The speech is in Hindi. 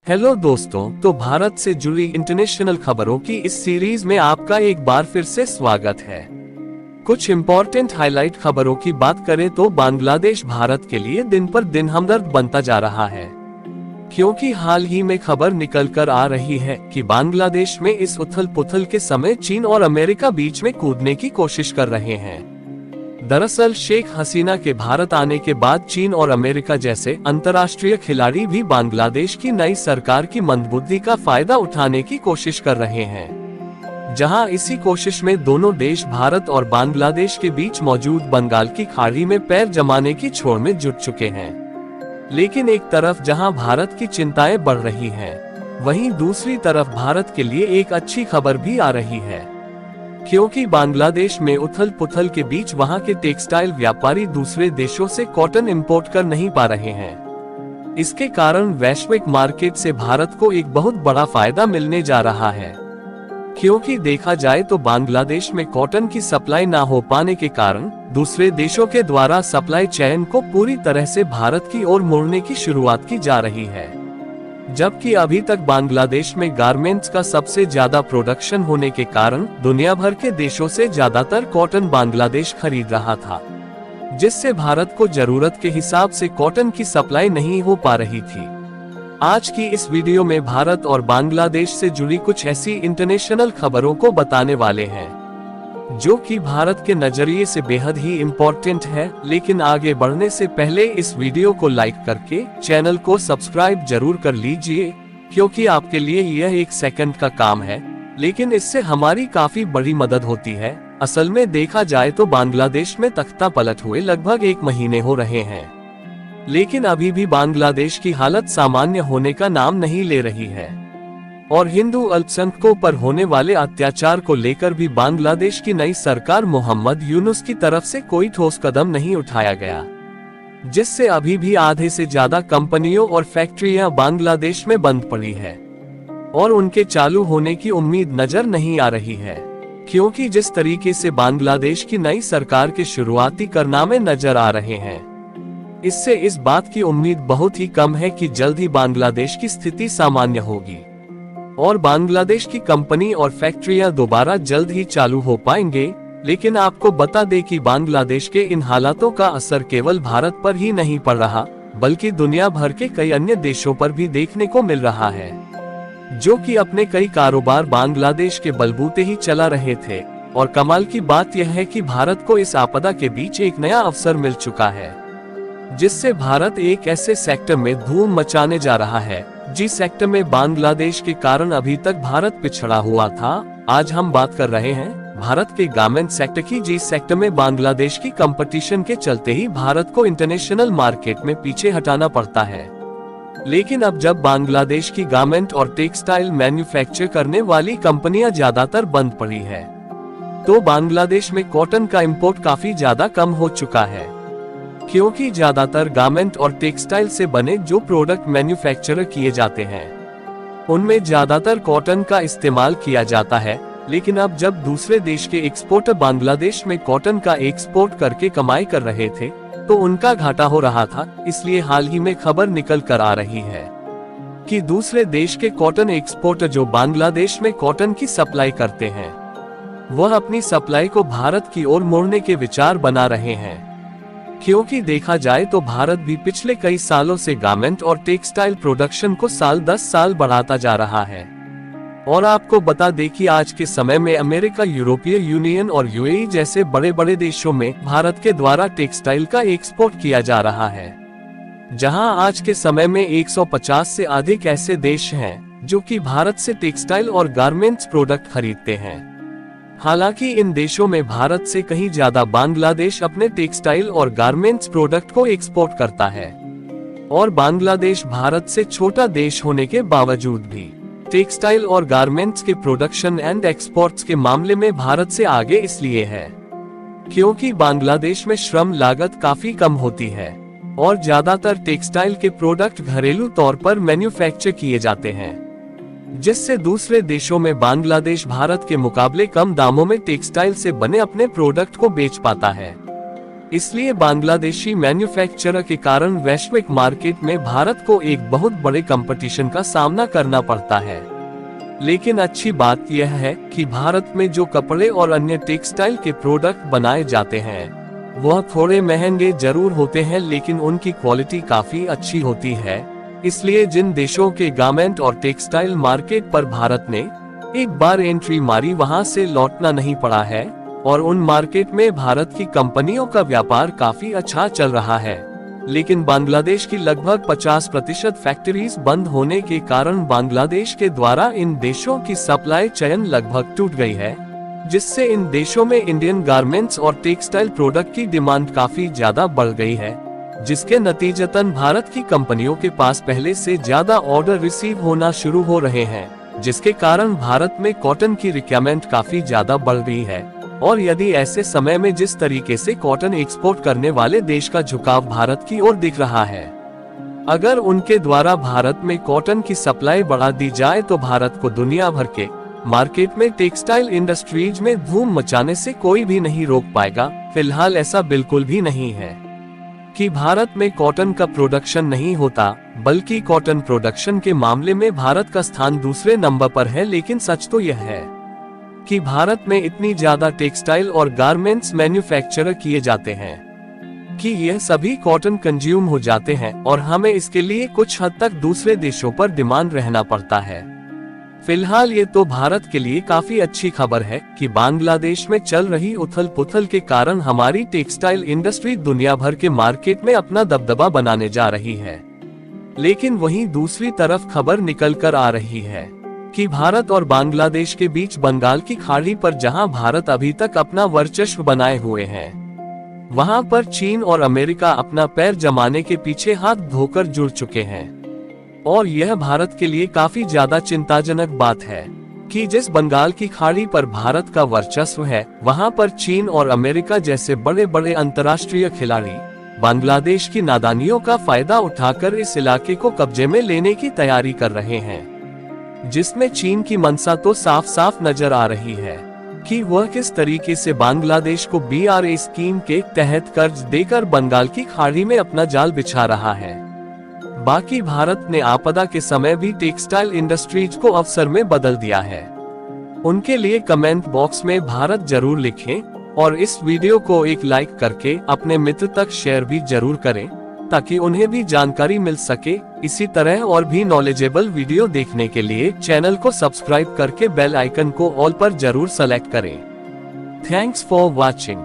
हेलो दोस्तों, तो भारत से जुड़ी इंटरनेशनल खबरों की इस सीरीज में आपका एक बार फिर से स्वागत है। कुछ इम्पोर्टेंट हाईलाइट खबरों की बात करें तो बांग्लादेश भारत के लिए दिन पर दिन हमदर्द बनता जा रहा है, क्योंकि हाल ही में खबर निकल कर आ रही है कि बांग्लादेश में इस उथल पुथल के समय चीन और अमेरिका बीच में कूदने की कोशिश कर रहे हैं। दरअसल शेख हसीना के भारत आने के बाद चीन और अमेरिका जैसे अंतर्राष्ट्रीय खिलाड़ी भी बांग्लादेश की नई सरकार की मंदबुद्धि का फायदा उठाने की कोशिश कर रहे हैं, जहां इसी कोशिश में दोनों देश भारत और बांग्लादेश के बीच मौजूद बंगाल की खाड़ी में पैर जमाने की छोड़ में जुट चुके हैं। लेकिन एक तरफ जहां भारत की चिंताएं बढ़ रही हैं, वहीं दूसरी तरफ भारत के लिए एक अच्छी खबर भी आ रही है, क्योंकि बांग्लादेश में उथल पुथल के बीच वहां के टेक्सटाइल व्यापारी दूसरे देशों से कॉटन इंपोर्ट कर नहीं पा रहे हैं। इसके कारण वैश्विक मार्केट से भारत को एक बहुत बड़ा फायदा मिलने जा रहा है, क्योंकि देखा जाए तो बांग्लादेश में कॉटन की सप्लाई ना हो पाने के कारण दूसरे देशों के द्वारा सप्लाई चेन को पूरी तरह से भारत की ओर मोड़ने की शुरुआत की जा रही है। जबकि अभी तक बांग्लादेश में गारमेंट्स का सबसे ज्यादा प्रोडक्शन होने के कारण दुनिया भर के देशों से ज्यादातर कॉटन बांग्लादेश खरीद रहा था, जिससे भारत को जरूरत के हिसाब से कॉटन की सप्लाई नहीं हो पा रही थी। आज की इस वीडियो में भारत और बांग्लादेश से जुड़ी कुछ ऐसी इंटरनेशनल खबरों को बताने वाले हैं, जो कि भारत के नजरिए से बेहद ही इम्पोर्टेंट है। लेकिन आगे बढ़ने से पहले इस वीडियो को लाइक करके चैनल को सब्सक्राइब जरूर कर लीजिए, क्योंकि आपके लिए यह 1 सेकंड का काम है, लेकिन इससे हमारी काफी बड़ी मदद होती है। असल में देखा जाए तो बांग्लादेश में तख्ता पलट हुए लगभग 1 महीने हो रहे हैं, लेकिन अभी भी बांग्लादेश की हालत सामान्य होने का नाम नहीं ले रही है, और हिंदू अल्पसंख्यकों पर होने वाले अत्याचार को लेकर भी बांग्लादेश की नई सरकार मोहम्मद यूनुस की तरफ से कोई ठोस कदम नहीं उठाया गया, जिससे अभी भी आधे से ज्यादा कंपनियों और फैक्ट्रियां बांग्लादेश में बंद पड़ी है और उनके चालू होने की उम्मीद नजर नहीं आ रही है, क्योंकि जिस तरीके से बांग्लादेश की नई सरकार के शुरुआती कारनामे नजर आ रहे हैं, इससे इस बात की उम्मीद बहुत ही कम है कि जल्द ही बांग्लादेश की स्थिति सामान्य होगी और बांग्लादेश की कंपनी और फैक्ट्रियां दोबारा जल्द ही चालू हो पाएंगे। लेकिन आपको बता दें कि बांग्लादेश के इन हालातों का असर केवल भारत पर ही नहीं पड़ रहा, बल्कि दुनिया भर के कई अन्य देशों पर भी देखने को मिल रहा है, जो कि अपने कई कारोबार बांग्लादेश के बलबूते ही चला रहे थे। और कमाल की बात यह है कि भारत को इस आपदा के बीच एक नया अवसर मिल चुका है, जिससे भारत एक ऐसे सेक्टर में धूम मचाने जा रहा है जिस सेक्टर में बांग्लादेश के कारण अभी तक भारत पिछड़ा हुआ था। आज हम बात कर रहे हैं भारत के गारमेंट सेक्टर की, जिस सेक्टर में बांग्लादेश की कंपटीशन के चलते ही भारत को इंटरनेशनल मार्केट में पीछे हटाना पड़ता है। लेकिन अब जब बांग्लादेश की गारमेंट और टेक्सटाइल मैन्युफैक्चर करने वाली कंपनियां ज्यादातर बंद पड़ी है, तो बांग्लादेश में कॉटन का इम्पोर्ट काफी ज्यादा कम हो चुका है, क्योंकि ज्यादातर गारमेंट और टेक्सटाइल से बने जो प्रोडक्ट मैन्युफैक्चर किए जाते हैं, उनमें ज्यादातर कॉटन का इस्तेमाल किया जाता है। लेकिन अब जब दूसरे देश के एक्सपोर्टर बांग्लादेश में कॉटन का एक्सपोर्ट करके कमाई कर रहे थे, तो उनका घाटा हो रहा था। इसलिए हाल ही में खबर निकल कर आ रही है कि दूसरे देश के कॉटन एक्सपोर्टर जो बांग्लादेश में कॉटन की सप्लाई करते हैं, वह अपनी सप्लाई को भारत की ओर मोड़ने के विचार बना रहे हैं, क्योंकि देखा जाए तो भारत भी पिछले कई सालों से गारमेंट और टेक्सटाइल प्रोडक्शन को साल 10 साल बढ़ाता जा रहा है। और आपको बता दें कि आज के समय में अमेरिका, यूरोपीय यूनियन और यूएई जैसे बड़े बड़े देशों में भारत के द्वारा टेक्सटाइल का एक्सपोर्ट किया जा रहा है, जहां आज के समय में 150 से अधिक ऐसे देश हैं जो कि भारत से टेक्सटाइल और गारमेंट्स प्रोडक्ट खरीदते हैं। हालांकि इन देशों में भारत से कहीं ज्यादा बांग्लादेश अपने टेक्सटाइल और गारमेंट्स प्रोडक्ट को एक्सपोर्ट करता है, और बांग्लादेश भारत से छोटा देश होने के बावजूद भी टेक्सटाइल और गारमेंट्स के प्रोडक्शन एंड एक्सपोर्ट्स के मामले में भारत से आगे इसलिए है क्योंकि बांग्लादेश में श्रम लागत काफी कम होती है और ज्यादातर टेक्सटाइल के प्रोडक्ट घरेलू तौर पर मैन्युफैक्चर किए जाते हैं, जिससे दूसरे देशों में बांग्लादेश भारत के मुकाबले कम दामों में टेक्सटाइल से बने अपने प्रोडक्ट को बेच पाता है। इसलिए बांग्लादेशी मैन्युफैक्चरर के कारण वैश्विक मार्केट में भारत को एक बहुत बड़े कंपटीशन का सामना करना पड़ता है। लेकिन अच्छी बात यह है कि भारत में जो कपड़े और अन्य टेक्सटाइल के प्रोडक्ट बनाए जाते हैं वह थोड़े महंगे जरूर होते हैं, लेकिन उनकी क्वालिटी काफी अच्छी होती है। इसलिए जिन देशों के गारमेंट और टेक्सटाइल मार्केट पर भारत ने एक बार एंट्री मारी, वहां से लौटना नहीं पड़ा है और उन मार्केट में भारत की कंपनियों का व्यापार काफी अच्छा चल रहा है। लेकिन बांग्लादेश की लगभग 50% फैक्ट्रीज बंद होने के कारण बांग्लादेश के द्वारा इन देशों की सप्लाई चेन लगभग टूट गई है, जिससे इन देशों में इंडियन गारमेंट्स और टेक्सटाइल प्रोडक्ट की डिमांड काफी ज्यादा बढ़ गई है, जिसके नतीजतन भारत की कंपनियों के पास पहले से ज्यादा ऑर्डर रिसीव होना शुरू हो रहे हैं, जिसके कारण भारत में कॉटन की रिक्वायरमेंट काफी ज्यादा बढ़ गई है। और यदि ऐसे समय में जिस तरीके से कॉटन एक्सपोर्ट करने वाले देश का झुकाव भारत की ओर दिख रहा है, अगर उनके द्वारा भारत में कॉटन की सप्लाई बढ़ा दी जाए तो भारत को दुनिया भर के मार्केट में टेक्सटाइल इंडस्ट्रीज में धूम मचाने से कोई भी नहीं रोक पाएगा। फिलहाल ऐसा बिल्कुल भी नहीं है कि भारत में कॉटन का प्रोडक्शन नहीं होता, बल्कि कॉटन प्रोडक्शन के मामले में भारत का स्थान दूसरे नंबर पर है। लेकिन सच तो यह है कि भारत में इतनी ज्यादा टेक्सटाइल और गारमेंट्स मैन्युफैक्चर किए जाते हैं कि यह सभी कॉटन कंज्यूम हो जाते हैं और हमें इसके लिए कुछ हद तक दूसरे देशों पर डिमांड रहना पड़ता है। फिलहाल ये तो भारत के लिए काफी अच्छी खबर है कि बांग्लादेश में चल रही उथल पुथल के कारण हमारी टेक्सटाइल इंडस्ट्री दुनिया भर के मार्केट में अपना दबदबा बनाने जा रही है। लेकिन वहीं दूसरी तरफ खबर निकल कर आ रही है कि भारत और बांग्लादेश के बीच बंगाल की खाड़ी पर जहां भारत अभी तक अपना वर्चस्व बनाए हुए है, वहां पर चीन और अमेरिका अपना पैर जमाने के पीछे हाथ धोकर जुड़ चुके हैं। और यह भारत के लिए काफी ज्यादा चिंताजनक बात है कि जिस बंगाल की खाड़ी पर भारत का वर्चस्व है, वहां पर चीन और अमेरिका जैसे बड़े बड़े अंतर्राष्ट्रीय खिलाड़ी बांग्लादेश की नादानियों का फायदा उठाकर इस इलाके को कब्जे में लेने की तैयारी कर रहे हैं, जिसमें चीन की मंशा तो साफ साफ नजर आ रही है कि वह किस तरीके से बांग्लादेश को BRA स्कीम के तहत कर्ज देकर बंगाल की खाड़ी में अपना जाल बिछा रहा है। बाकी भारत ने आपदा के समय भी टेक्सटाइल इंडस्ट्रीज को अवसर में बदल दिया है। उनके लिए कमेंट बॉक्स में भारत जरूर लिखें और इस वीडियो को एक लाइक करके अपने मित्र तक शेयर भी जरूर करें, ताकि उन्हें भी जानकारी मिल सके। इसी तरह और भी नॉलेजेबल वीडियो देखने के लिए चैनल को सब्सक्राइब करके बेल आइकन को ऑल पर जरूर सेलेक्ट करें। Thanks for watching.